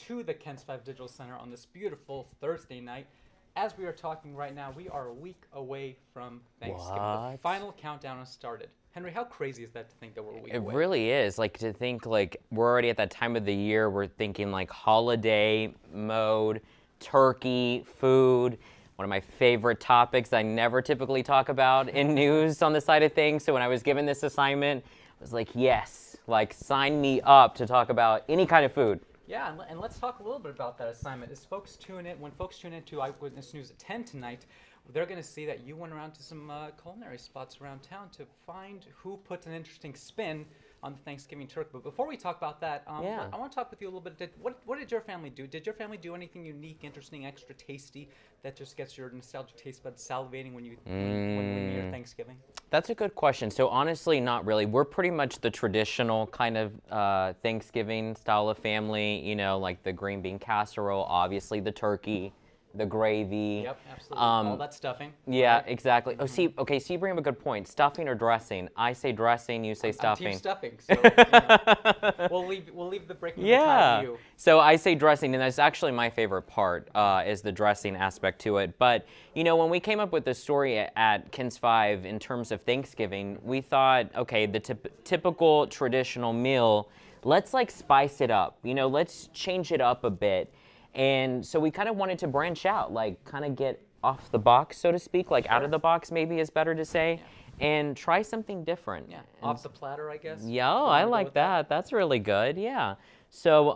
To the Kent's 5 Digital Center on this beautiful Thursday night. As we are talking right now, we are a week away from Thanksgiving. What? The final countdown has started. Henry, how crazy is that to think that we're a week away? It really is. Like, to think, like, we're already at that time of the year, we're thinking, like, holiday mode, turkey, food. One of my favorite topics I never typically talk about in news on the side of things. So when I was given this assignment, I was like, yes, like, sign me up to talk about any kind of food. Yeah, and let's talk a little bit about that assignment. When folks tune into Eyewitness News at 10 tonight, they're going to see that you went around to some culinary spots around town to find who put an interesting spin on the Thanksgiving turkey. But before we talk about that, I want to talk with you a little bit. What did your family do? Did your family do anything unique, interesting, extra tasty that just gets your nostalgic taste buds salivating when you hear Thanksgiving? That's a good question. So honestly, not really. We're pretty much the traditional kind of Thanksgiving style of family, you know, like the green bean casserole, obviously the turkey, the gravy. Yep, absolutely. All that stuffing. Yeah, right? Exactly. Oh, see, okay, so you bring up a good point. Stuffing or dressing? I say dressing, you say stuffing. I'm team stuffing, so you know, we'll leave the breaking the tie to you. So I say dressing, and that's actually my favorite part, is the dressing aspect to it. But, you know, when we came up with the story at Kins 5 in terms of Thanksgiving, we thought, okay, the typical traditional meal, let's like spice it up. You know, let's change it up a bit. And so we kind of wanted to branch out, like kind of get off the box, so to speak, like out of the box maybe is better to say, and try something different. Yeah, off the platter, I guess. Yeah, I like that. That's really good, yeah. So,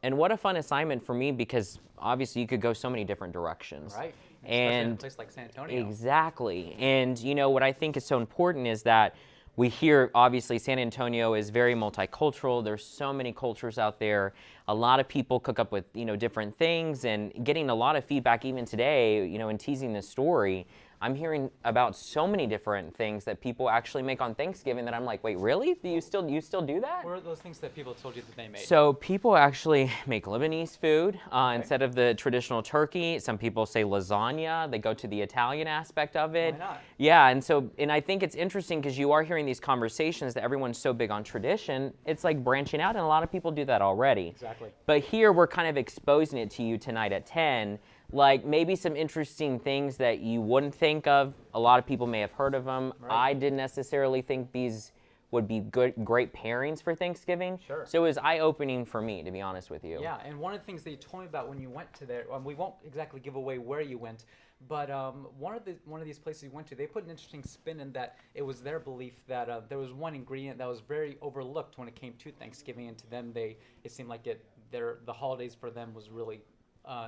and what a fun assignment for me, because obviously you could go so many different directions. Right, and especially in a place like San Antonio. Exactly, and you know, what I think is so important is that we hear, obviously, San Antonio is very multicultural. There's so many cultures out there. A lot of people cook up with, you know, different things, and getting a lot of feedback even today, you know, in teasing this story, I'm hearing about so many different things that people actually make on Thanksgiving that I'm like, wait, really? Do you still do that? What are those things that people told you that they made? So people actually make Lebanese food instead of the traditional turkey. Some people say lasagna. They go to the Italian aspect of it. Why not? Yeah, and I think it's interesting because you are hearing these conversations that everyone's so big on tradition. It's like branching out, and a lot of people do that already. Exactly. But here we're kind of exposing it to you tonight at 10. Like maybe some interesting things that you wouldn't think of. A lot of people may have heard of them. Right. I didn't necessarily think these would be great pairings for Thanksgiving. Sure. So it was eye-opening for me, to be honest with you. Yeah, and one of the things that you told me about when you went to there, we won't exactly give away where you went, but one of these places you went to, they put an interesting spin in that it was their belief that there was one ingredient that was very overlooked when it came to Thanksgiving, and to them, it seemed like the holidays for them was really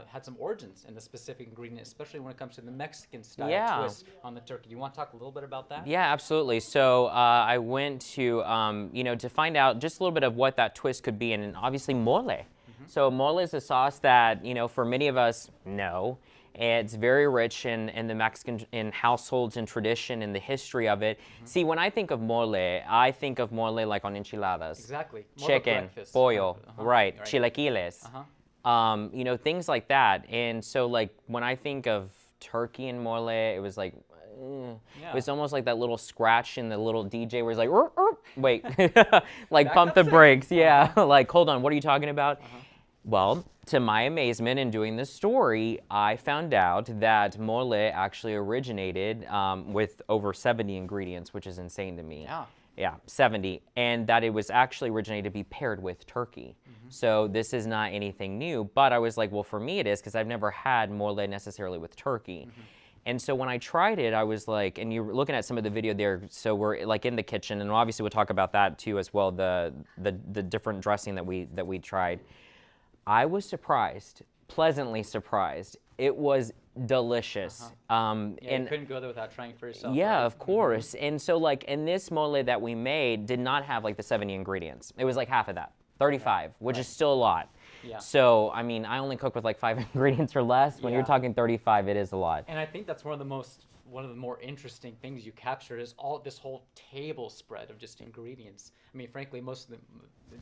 had some origins in the specific ingredient, especially when it comes to the Mexican style twist on the turkey. You want to talk a little bit about that? Yeah, absolutely. So I went to, to find out just a little bit of what that twist could be, and obviously mole. Mm-hmm. So mole is a sauce that, for many of us know. It's very rich in the Mexican households and tradition and the history of it. Mm-hmm. See, when I think of mole like on enchiladas. Exactly. More chicken, pollo, right, chilaquiles. Uh-huh. Things like that. And so, like, when I think of turkey and mole, it was like, it was almost like that little scratch in the little DJ where he's like, wait, like pump the brakes. Yeah, like, hold on, what are you talking about? Uh-huh. Well, to my amazement in doing this story, I found out that mole actually originated with over 70 ingredients, which is insane to me. Yeah. Yeah, 70. And that it was actually originated to be paired with turkey. So this is not anything new. But I was like, well, for me it is, because I've never had mole necessarily with turkey. And so when I tried it, I was like, and you're looking at some of the video there, so we're like in the kitchen, and obviously we'll talk about that too as well, the different dressing that we tried. I was surprised, pleasantly surprised. It was delicious. Yeah, And you couldn't go there without trying for yourself. yeah, right? of course. And so like, and this mole that we made did not have like the 70 ingredients. It was like half of that, 35, which is still a lot. Yeah. So, I mean, I only cook with like 5 ingredients or less. When you're Yeah. talking 35, it is a lot. And I think that's one of the more interesting things you captured is all this whole table spread of just ingredients. I mean, frankly, most of them,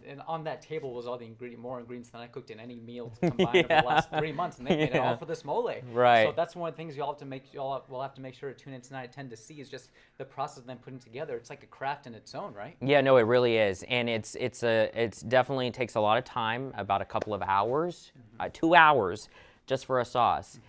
and on that table was all the more ingredients than I cooked in any meal combined over the last 3 months, and they made it all for this mole. Right. So that's one of the things you'll have to make sure to tune in tonight at 10 to see is just the process of them putting together. It's like a craft in its own, right? Yeah, no, it really is, and it's definitely takes a lot of time, about a couple of hours, 2 hours, just for a sauce.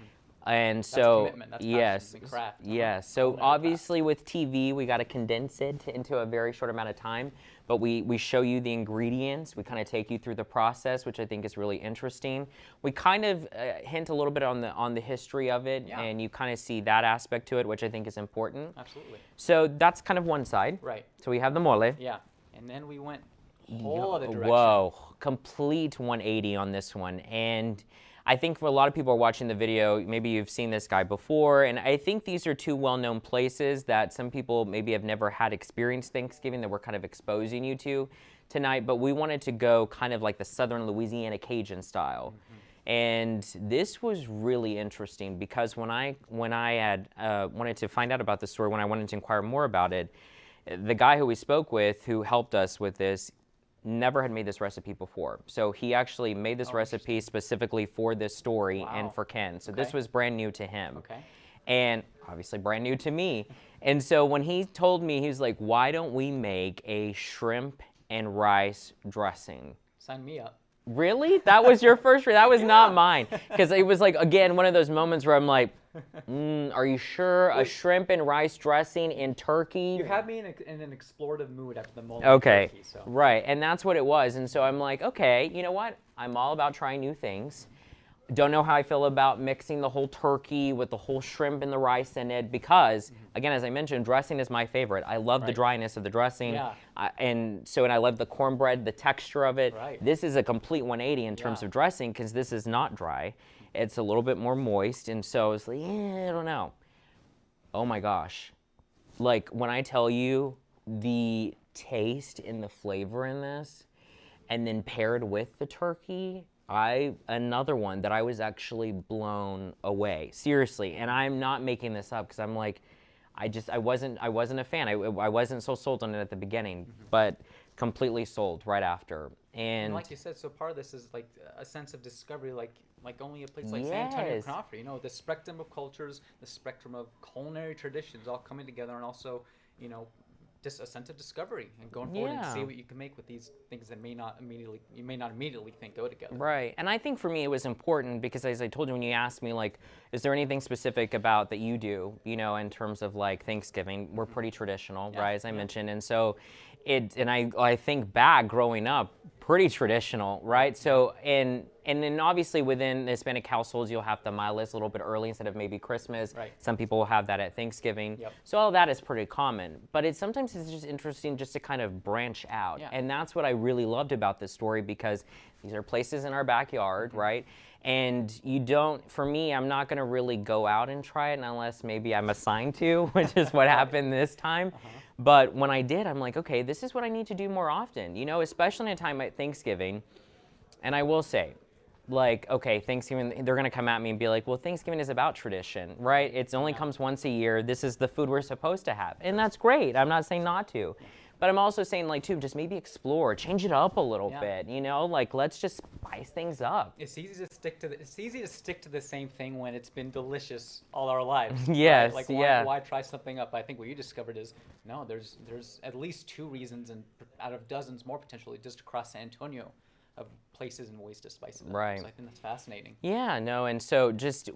And so, commitment, that's yes, passion, it's a craft. yes. So Culinary obviously with TV, we got to condense it into a very short amount of time. But we show you the ingredients. We kind of take you through the process, which I think is really interesting. We kind of hint a little bit on the history of it, Yeah. and you kind of see that aspect to it, which I think is important. Absolutely. So that's kind of one side. Right. So we have the mole. Yeah. And then we went whole other direction. Whoa, complete 180 on this one. And I think for a lot of people who are watching the video, maybe you've seen this guy before, and I think these are two well-known places that some people maybe have never had experienced Thanksgiving that we're kind of exposing you to tonight, but we wanted to go kind of like the Southern Louisiana Cajun style. And this was really interesting because when I had wanted to find out about the story, when I wanted to inquire more about it, the guy who we spoke with who helped us with this never had made this recipe before. So he actually made this recipe specifically for this story and for Ken. So this was brand new to him. Okay. And obviously brand new to me. And so when he told me, he was like, why don't we make a shrimp and rice dressing? Sign me up. Really? That was your first? That was not mine. Because it was like, again, one of those moments where I'm like, are you sure? A shrimp and rice dressing in turkey? You had me in an explorative mood after the mole. Okay, Turkey, so. right, and that's what it was. And so I'm like, okay, you know what? I'm all about trying new things. Don't know how I feel about mixing the whole turkey with the whole shrimp and the rice in it because, again, as I mentioned, dressing is my favorite. I love the dryness of the dressing. Yeah. And I love the cornbread, the texture of it. Right. This is a complete 180 in terms Yeah. of dressing because this is not dry. It's a little bit more moist. And so it's like, I don't know. Oh my gosh. Like when I tell you the taste and the flavor in this, and then paired with the turkey, another one that I was actually blown away, seriously. And I'm not making this up because I'm like, I wasn't a fan. I wasn't so sold on it at the beginning, but completely sold right after. And And like you said, so part of this is like a sense of discovery, like only a place like San Antonio Yes. can offer. You know, the spectrum of cultures, the spectrum of culinary traditions all coming together, and also, you know, just a sense of discovery and going forward and see Yeah. what you can make with these things that you may not immediately think go together. Right. And I think for me it was important because as I told you when you asked me like, is there anything specific about that you do, you know, in terms of like Thanksgiving, we're pretty traditional, Yeah, right, as I yeah. mentioned. And so I think back growing up, pretty traditional, right? So and then obviously within Hispanic households you'll have tamales a little bit early instead of maybe Christmas. Right. Some people will have that at Thanksgiving. Yep. So all that is pretty common. But sometimes it's just interesting just to kind of branch out. Yeah. And that's what I really loved about this story because these are places in our backyard, right? And you don't, for me, I'm not going to really go out and try it unless maybe I'm assigned to, which is what happened this time. But when I did, I'm like, okay, this is what I need to do more often, you know, especially in a time like Thanksgiving. And I will say, like, okay, Thanksgiving, they're going to come at me and be like, well, Thanksgiving is about tradition, right? It only comes once a year. This is the food we're supposed to have. And that's great. I'm not saying not to. But I'm also saying, like, too, just maybe explore, change it up a little bit, you know? Like, let's just spice things up. It's easy to stick to the same thing when it's been delicious all our lives. Yes, right? Like yeah. why try something up? I think what you discovered is there's at least two reasons, and out of dozens more potentially, just across San Antonio, of places and ways to spice it up. Right. So I think that's fascinating. Yeah, no, and so just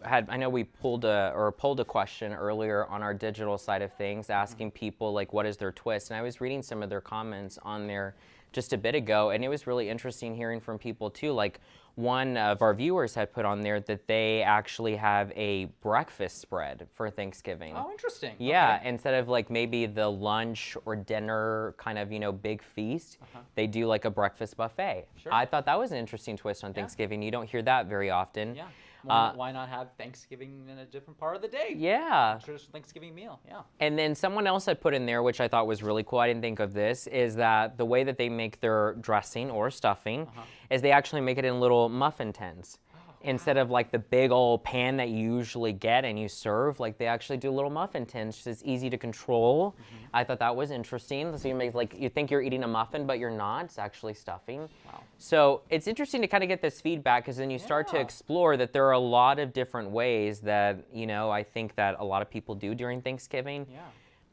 I know we pulled a question earlier on our digital side of things, asking people like what is their twist, and I was reading some of their comments on there just a bit ago, and it was really interesting hearing from people too. Like one of our viewers had put on there that they actually have a breakfast spread for Thanksgiving. Oh, interesting. Yeah, Okay. instead of like maybe the lunch or dinner kind of, big feast, they do like a breakfast buffet. Sure. I thought that was an interesting twist on Thanksgiving. You don't hear that very often. Yeah. Why not have Thanksgiving in a different part of the day? Yeah. Traditional Thanksgiving meal. Yeah. And then someone else had put in there, which I thought was really cool, I didn't think of this, is that the way that they make their dressing or stuffing is they actually make it in little muffin tins. Instead of like the big old pan that you usually get and you serve, like they actually do little muffin tins, just it's easy to control. I thought that was interesting. So you make like, you think you're eating a muffin, but you're not, it's actually stuffing. Wow. So it's interesting to kind of get this feedback, because then you start to explore that there are a lot of different ways that, I think that a lot of people do during Thanksgiving. Yeah.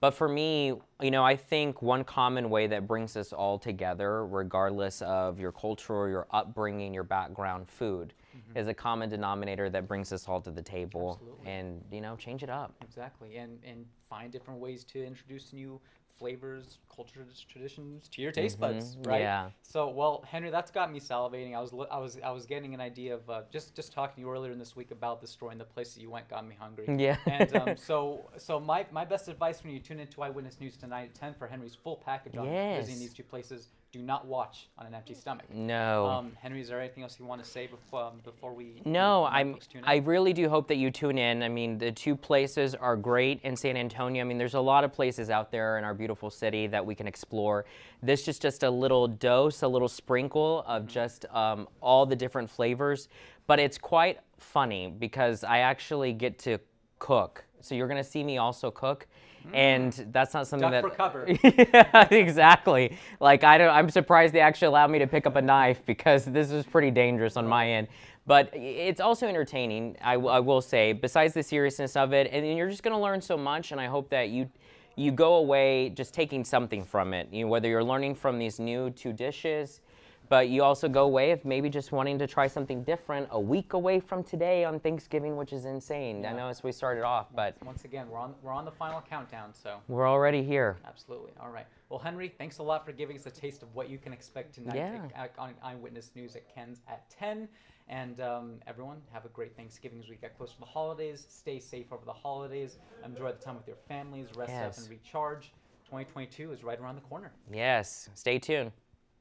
But for me, I think one common way that brings us all together, regardless of your culture or your upbringing, your background, food, is a common denominator that brings us all to the table. Absolutely. And, change it up. Exactly, and find different ways to introduce new flavors, cultures, traditions to your taste buds, right? Yeah. So, well, Henry, that's got me salivating. I was getting an idea of just talking to you earlier in this week about the store, and the place that you went got me hungry. Yeah. And so my best advice when you tune into Eyewitness News tonight at 10 for Henry's full package on visiting these two places. Do not watch on an empty stomach. No. Henry, is there anything else you want to say before we? No, folks tune in? I really do hope that you tune in. I mean, the two places are great in San Antonio. I mean, there's a lot of places out there in our beautiful city that we can explore. This is just a little dose, a little sprinkle of just all the different flavors. But it's quite funny because I actually get to cook. So you're going to see me also cook. And that's not something Duck that for cover. Yeah, exactly. Like I'm surprised they actually allowed me to pick up a knife, because this is pretty dangerous on my end. But it's also entertaining, I will say, besides the seriousness of it. And you're just going to learn so much, and I hope that you go away just taking something from it. Whether you're learning from these new two dishes, but you also go away of maybe just wanting to try something different a week away from today on Thanksgiving, which is insane. Yeah. I know as we started off, but Once again, we're on the final countdown, so. we're already here. Absolutely. All right. Well, Henry, thanks a lot for giving us a taste of what you can expect tonight on Eyewitness News at Ken's at 10. And everyone, have a great Thanksgiving as we get closer to the holidays. Stay safe over the holidays. Enjoy the time with your families. Rest up and recharge. 2022 is right around the corner. Yes. Stay tuned.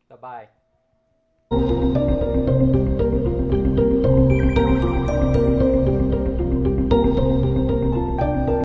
Bye-bye.